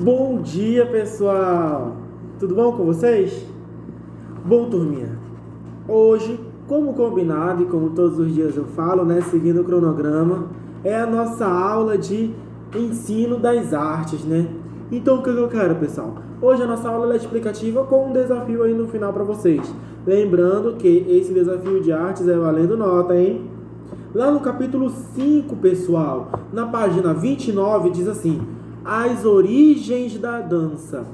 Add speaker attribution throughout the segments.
Speaker 1: Bom dia, pessoal! Tudo bom com vocês? Bom, turminha, hoje, como combinado e como todos os dias eu falo, né, seguindo o cronograma, é a nossa aula de ensino das artes, né? Então, o que eu quero, pessoal? Hoje a nossa aula é explicativa com um desafio aí no final para vocês. Lembrando que esse desafio de artes é valendo nota, hein? Lá no capítulo 5, pessoal, na página 29, diz assim: as origens da dança.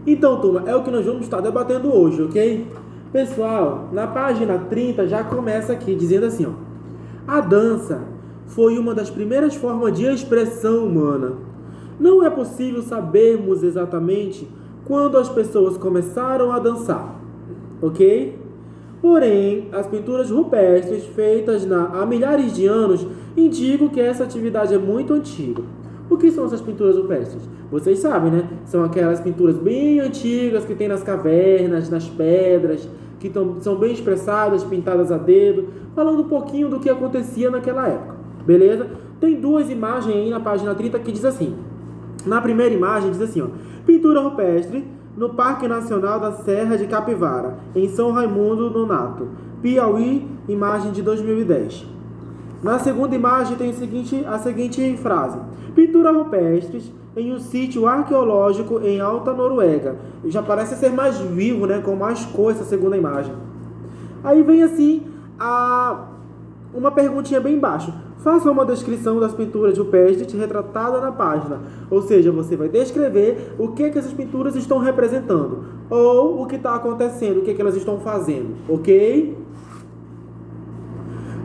Speaker 1: Então, turma, é o que nós vamos estar debatendo hoje, ok? Pessoal, na página 30 já começa aqui dizendo assim, ó: a dança foi uma das primeiras formas de expressão humana. Não é possível sabermos exatamente quando as pessoas começaram a dançar, ok? Porém, as pinturas rupestres feitas há milhares de anos indicam que essa atividade é muito antiga. O que são essas pinturas rupestres? Vocês sabem, né? São aquelas pinturas bem antigas que tem nas cavernas, nas pedras, que são bem expressadas, pintadas a dedo, falando um pouquinho do que acontecia naquela época. Beleza? Tem duas imagens aí na página 30 que diz assim. Na primeira imagem diz assim, ó: pintura rupestre no Parque Nacional da Serra de Capivara, em São Raimundo Nonato, Piauí, imagem de 2010. Na segunda imagem tem a seguinte frase: pintura rupestres em um sítio arqueológico em Alta Noruega. Já parece ser mais vivo, né, com mais cor essa segunda imagem. Aí vem assim uma perguntinha bem embaixo. Faça uma descrição das pinturas rupestres retratada na página. Ou seja, você vai descrever o que essas pinturas estão representando. Ou o que está acontecendo, o que elas estão fazendo. Ok?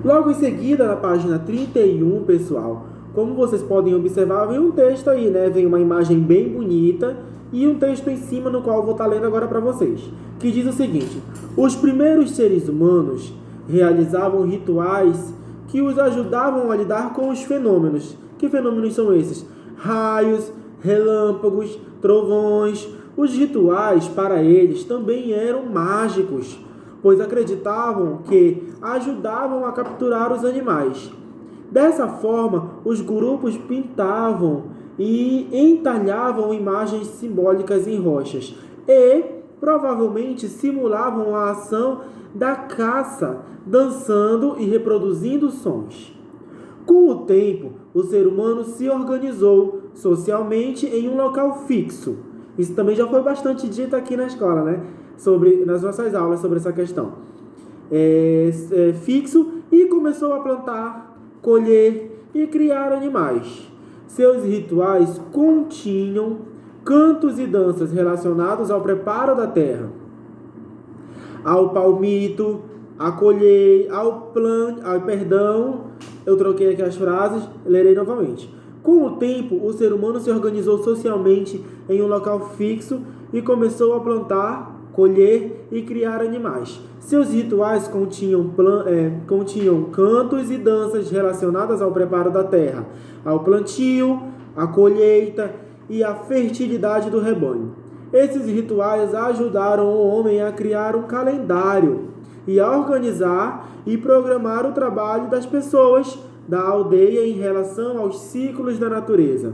Speaker 1: Logo em seguida, na página 31, pessoal, como vocês podem observar, vem um texto aí, né? Vem uma imagem bem bonita e um texto em cima no qual eu vou estar lendo agora para vocês, que diz o seguinte: os primeiros seres humanos realizavam rituais que os ajudavam a lidar com os fenômenos. Que fenômenos são esses? Raios, relâmpagos, trovões. Os rituais, para eles, também eram mágicos, pois acreditavam que ajudavam a capturar os animais. Dessa forma, os grupos pintavam e entalhavam imagens simbólicas em rochas e provavelmente simulavam a ação da caça, dançando e reproduzindo sons. Com o tempo, o ser humano se organizou socialmente em um local fixo. Isso também já foi bastante dito aqui na escola, né? Nas nossas aulas sobre essa questão. Fixo, e começou a plantar, colher e criar animais. Seus rituais continham cantos e danças relacionados ao preparo da terra, ao palmito, a colher, eu troquei aqui as frases, lerei novamente. Com o tempo, o ser humano se organizou socialmente em um local fixo e começou a plantar, colher e criar animais. Seus rituais continham cantos e danças relacionadas ao preparo da terra, ao plantio, à colheita e à fertilidade do rebanho. Esses rituais ajudaram o homem a criar um calendário e a organizar e programar o trabalho das pessoas da aldeia em relação aos ciclos da natureza.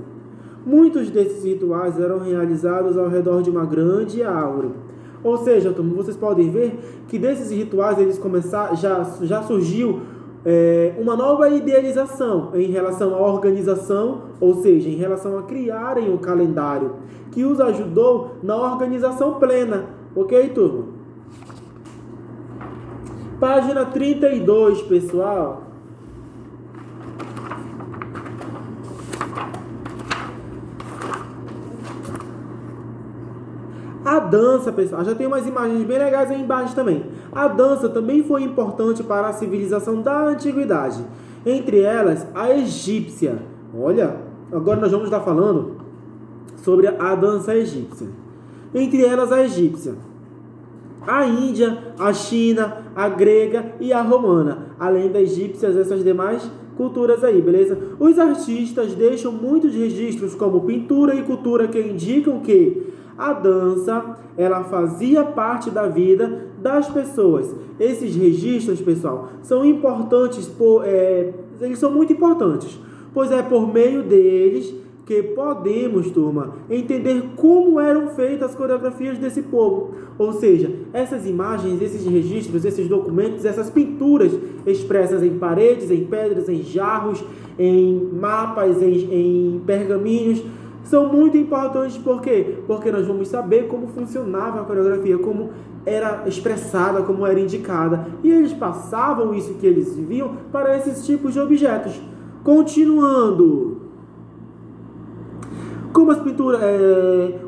Speaker 1: Muitos desses rituais eram realizados ao redor de uma grande árvore. Ou seja, vocês podem ver que desses rituais já surgiu uma nova idealização em relação à organização, ou seja, em relação a criarem o calendário, que os ajudou na organização plena. Ok, turma? Página 32, pessoal. A dança, pessoal, já tem umas imagens bem legais aí embaixo também. A dança também foi importante para a civilização da antiguidade. Entre elas, a egípcia. Olha, agora nós vamos estar falando sobre a dança egípcia. Entre elas, a egípcia, a Índia, a China, a grega e a romana. Além da egípcia, essas demais culturas aí, beleza? Os artistas deixam muitos registros como pintura e cultura que indicam que a dança, ela fazia parte da vida das pessoas. Esses registros, pessoal, são importantes, eles são muito importantes, pois é por meio deles que podemos, turma, entender como eram feitas as coreografias desse povo. Ou seja, essas imagens, esses registros, esses documentos, essas pinturas expressas em paredes, em pedras, em jarros, em mapas, em pergaminhos, são muito importantes. Por quê? Porque nós vamos saber como funcionava a coreografia, como era expressada, como era indicada. E eles passavam isso que eles viam para esses tipos de objetos. Continuando. Como as pinturas,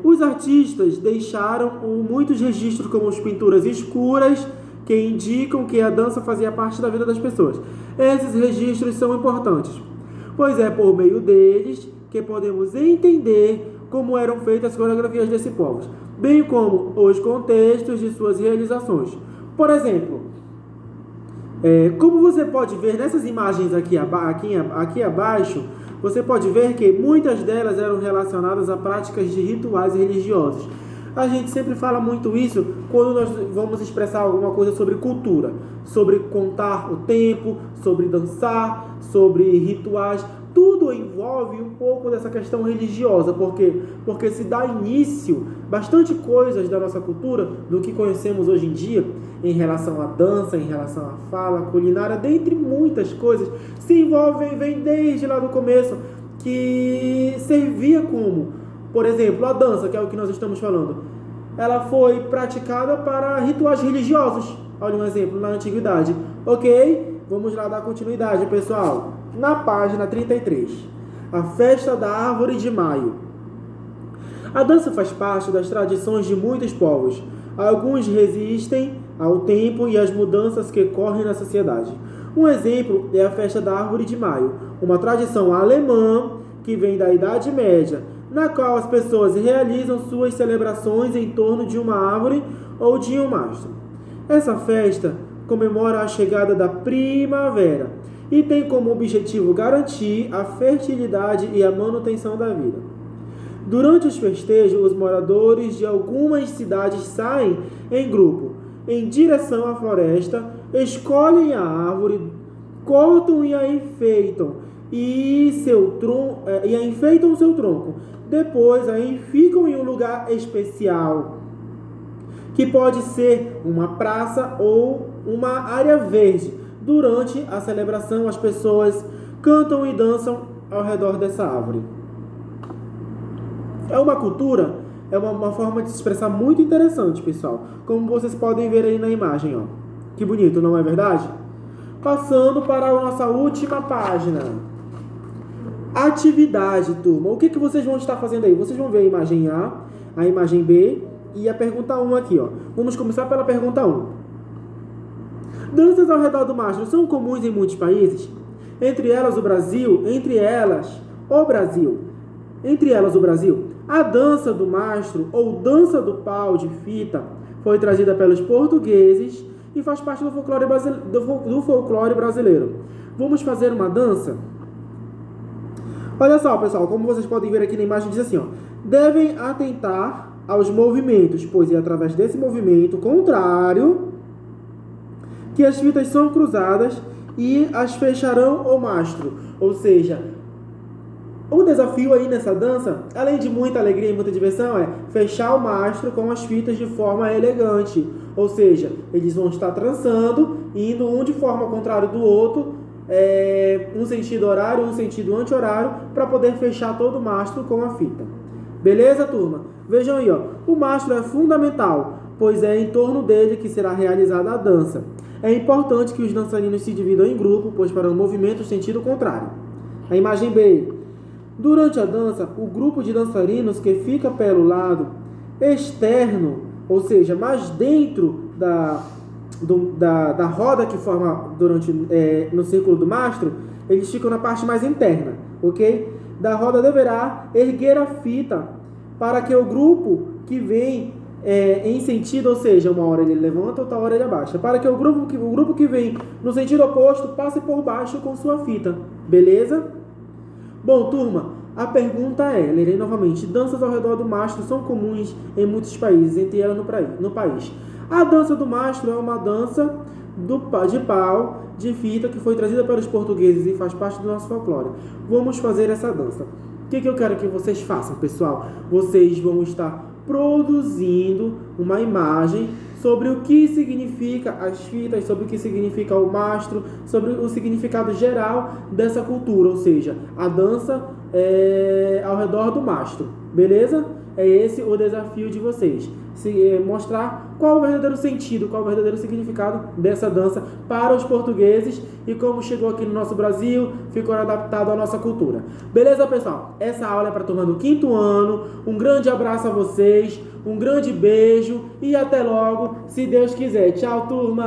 Speaker 1: os artistas deixaram muitos registros, como as pinturas escuras, que indicam que a dança fazia parte da vida das pessoas. Esses registros são importantes, pois é por meio deles que podemos entender como eram feitas as coreografias desse povo, bem como os contextos de suas realizações. Por exemplo, como você pode ver nessas imagens aqui abaixo, você pode ver que muitas delas eram relacionadas a práticas de rituais religiosos. A gente sempre fala muito isso quando nós vamos expressar alguma coisa sobre cultura, sobre contar o tempo, sobre dançar, sobre rituais. Tudo envolve um pouco dessa questão religiosa. Por quê? Porque se dá início bastante coisas da nossa cultura, do que conhecemos hoje em dia, em relação à dança, em relação à fala, culinária, dentre muitas coisas, se envolvem, vem desde lá do começo, que servia como, por exemplo, a dança, que é o que nós estamos falando, ela foi praticada para rituais religiosos. Olha um exemplo, na antiguidade. Ok? Vamos lá dar continuidade, pessoal. Na página 33, a festa da árvore de maio. A dança faz parte das tradições de muitos povos. Alguns resistem ao tempo e às mudanças que ocorrem na sociedade. Um exemplo é a festa da árvore de maio, uma tradição alemã que vem da Idade Média, na qual as pessoas realizam suas celebrações em torno de uma árvore ou de um mastro. Essa festa comemora a chegada da primavera e tem como objetivo garantir a fertilidade e a manutenção da vida. Durante os festejos, os moradores de algumas cidades saem em grupo em direção à floresta, escolhem a árvore, cortam e a enfeitam enfeitam seu tronco. Depois a ficam em um lugar especial, que pode ser uma praça ou uma área verde. Durante a celebração, as pessoas cantam e dançam ao redor dessa árvore. É uma cultura, é uma forma de se expressar muito interessante, pessoal. Como vocês podem ver aí na imagem, ó. Que bonito, não é verdade? Passando para a nossa última página. Atividade, turma. O que vocês vão estar fazendo aí? Vocês vão ver a imagem A, a imagem B e a pergunta 1 aqui, ó. Vamos começar pela pergunta 1. Danças ao redor do mastro são comuns em muitos países? Entre elas o Brasil. A dança do mastro ou dança do pau de fita foi trazida pelos portugueses e faz parte do folclore brasileiro. Vamos fazer uma dança? Olha só, pessoal, como vocês podem ver aqui na imagem, diz assim, ó, devem atentar aos movimentos, pois é através desse movimento contrário que as fitas são cruzadas e as fecharão o mastro. Ou seja, o desafio aí nessa dança, além de muita alegria e muita diversão, é fechar o mastro com as fitas de forma elegante. Ou seja, eles vão estar trançando, indo um de forma contrária do outro, um sentido horário, um sentido anti-horário, para poder fechar todo o mastro com a fita. Beleza, turma? Vejam aí, ó, o mastro é fundamental, pois é em torno dele que será realizada a dança. É importante que os dançarinos se dividam em grupo, pois farão movimentos sentido contrário. A imagem B. Durante a dança, o grupo de dançarinos que fica pelo lado externo, ou seja, mais dentro da roda que forma no círculo do mastro, eles ficam na parte mais interna, ok? Da roda deverá erguer a fita para que o grupo que vem em sentido, ou seja, uma hora ele levanta, outra hora ele abaixa, para que o grupo que vem no sentido oposto passe por baixo com sua fita, beleza? Bom, turma, a pergunta é, lerei novamente, danças ao redor do mastro são comuns em muitos países, entre elas no país. A dança do mastro é uma dança de pau, de fita, que foi trazida pelos portugueses e faz parte do nosso folclore. Vamos fazer essa dança. O que eu quero que vocês façam, pessoal? Vocês vão estar produzindo uma imagem sobre o que significa as fitas, sobre o que significa o mastro, sobre o significado geral dessa cultura, ou seja, a dança ao redor do mastro, beleza? É esse o desafio de vocês, mostrar qual o verdadeiro sentido, qual o verdadeiro significado dessa dança para os portugueses e como chegou aqui no nosso Brasil, ficou adaptado à nossa cultura. Beleza, pessoal? Essa aula é para a turma do 5º ano. Um grande abraço a vocês, um grande beijo e até logo, se Deus quiser. Tchau, turma!